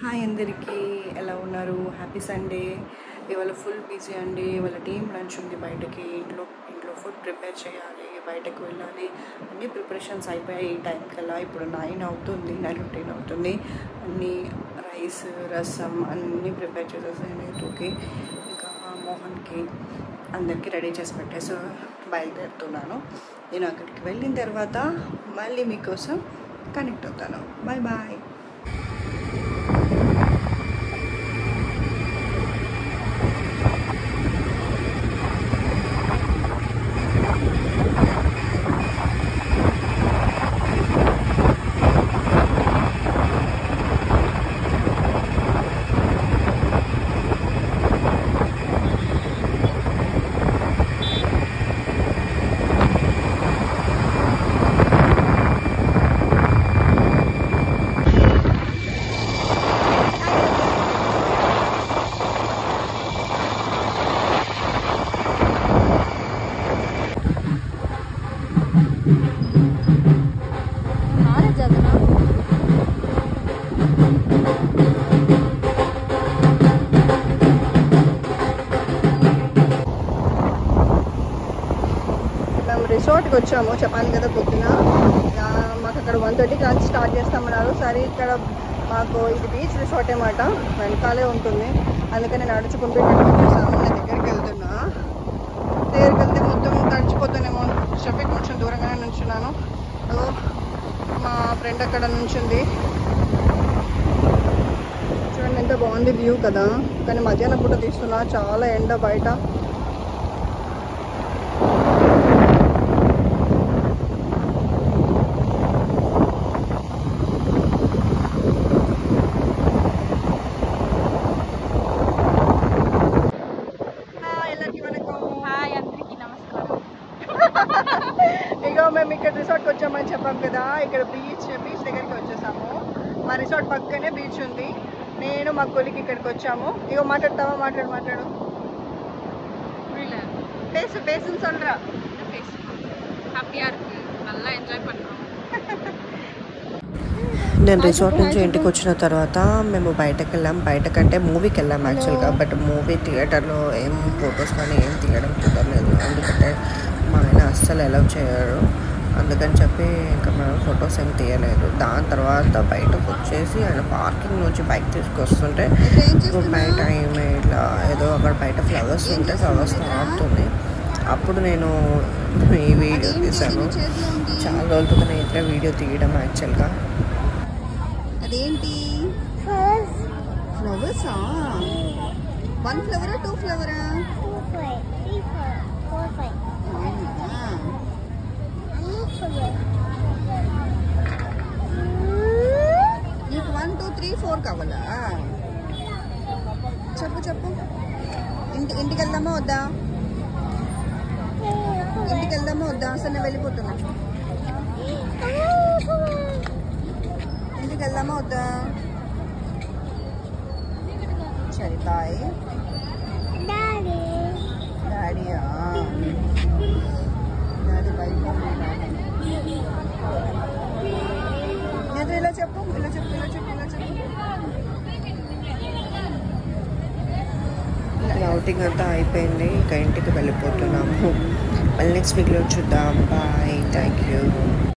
Hi అందరికీ, ఎలా ఉన్నారు? Happy Sunday. ఇవాళ ఫుల్ బిజీ అండి. ఇవాళ టీమ్ లంచ్ ఉంది. బయటకి ఇంట్లో ఫుడ్ ప్రిపేర్ చేయాలి, బయటకు వెళ్ళాలి. అన్ని ప్రిపరేషన్స్ అయిపోయాయి ఈ టైంకల్లా. ఇప్పుడు 9:15 అవుతుంది. అన్నీ రైస్, రసం అన్నీ ప్రిపేర్ చేసేసాను. ఓకే, ఇంకా మోహన్కి అందరికీ రెడీ చేసి పెట్టేసి బయలుదేరుతున్నాను. నేను అక్కడికి వెళ్ళిన తర్వాత మళ్ళీ మీకోసం కనెక్ట్ అవుతాను. Bye bye. రిసార్ట్కి వచ్చాము, చెప్పాను కదా పొద్దున. మాకు అక్కడ 1:30కి లంచ్ స్టార్ట్ చేస్తామన్నారు. సరే, ఇక్కడ మాకు ఇది బీచ్ రిసార్ట్ అన్నమాట, వెనకాలే ఉంటుంది. అందుకని నడుచుకుంటూ ఇక్కడికి వచ్చేసాము. నేను దగ్గరికి వెళ్తున్నా. దగ్గరికి వెళ్తే మొత్తం తడిచిపోతానేమో. షఫీక్ కొంచెం దూరంగానే నుంచున్నాను. మా ఫ్రెండ్ అక్కడ నుంచుంది. చూడండి ఎంత బాగుంది వ్యూ కదా. కానీ మధ్యాహ్నం పూట తీస్తున్నా, చాలా ఎండ బయట. ఇగో మేము ఇక్కడ రిసార్ట్కి వచ్చామని చెప్పాం కదా. ఇక్కడ బీచ్ దగ్గరికి వచ్చేసాము. మా రిసార్ట్ పక్కనే బీచ్ ఉంది. నేను మా కొలికి ఇక్కడికి వచ్చాము. ఇగో మాట్లాడతావా? మాట్లాడు. பேசுன்னு சொல்றா. హ్యాపీగా இருக்கு, நல்லா ఎంజాయ్ పண்றோம். నేను రిసార్ట్ నుంచి ఇంటికి వచ్చిన తర్వాత మేము బయటకు వెళ్ళాం. బయటకంటే మూవీకి వెళ్ళాం యాక్చువల్గా. బట్ మూవీ థియేటర్లో ఏం ఫొటోస్ కానీ ఏం తీయడం కుదరలేదు. ఎందుకంటే మా ఆయన అస్సలు అలౌ చేయరు. అందుకని చెప్పి ఇంకా మేము ఫొటోస్ ఏం తీయలేదు. దాని తర్వాత బయటకు వచ్చేసి ఆయన పార్కింగ్ నుంచి బైక్ తీసుకొస్తుంటే బయట ఇట్లా ఏదో అక్కడ బయట ఫ్లవర్స్ ఉంటే ఫ్లవర్స్ ఆడుతుంది. అప్పుడు నేను ఈ వీడియో తీశాను. చాలా రోజులుగా నేను ఇట్లా వీడియో తీయడం యాక్చువల్గా. అదేంటి ఫ్లవర్సా? 1 ఫ్లవరా 2 ఫ్లవరా? 4 నీకు 1 2 3 4 కావాలా? చెప్పు. ఇంటికి వెళ్దామా వద్దా? అసలు నేను వెళ్ళిపోతున్నా. ఇంటికి వెళ్దామా వద్దా? సరే బాయ్. డాడీయా? డాడీ బైక్ ఇలా చెప్పు. అవుటింగ్ అంతా అయిపోయింది. ఇంకా ఇంటికి వెళ్ళిపోతున్నాము. మళ్ళీ నెక్స్ట్ వీక్లో చూద్దాం. Bye, thank you.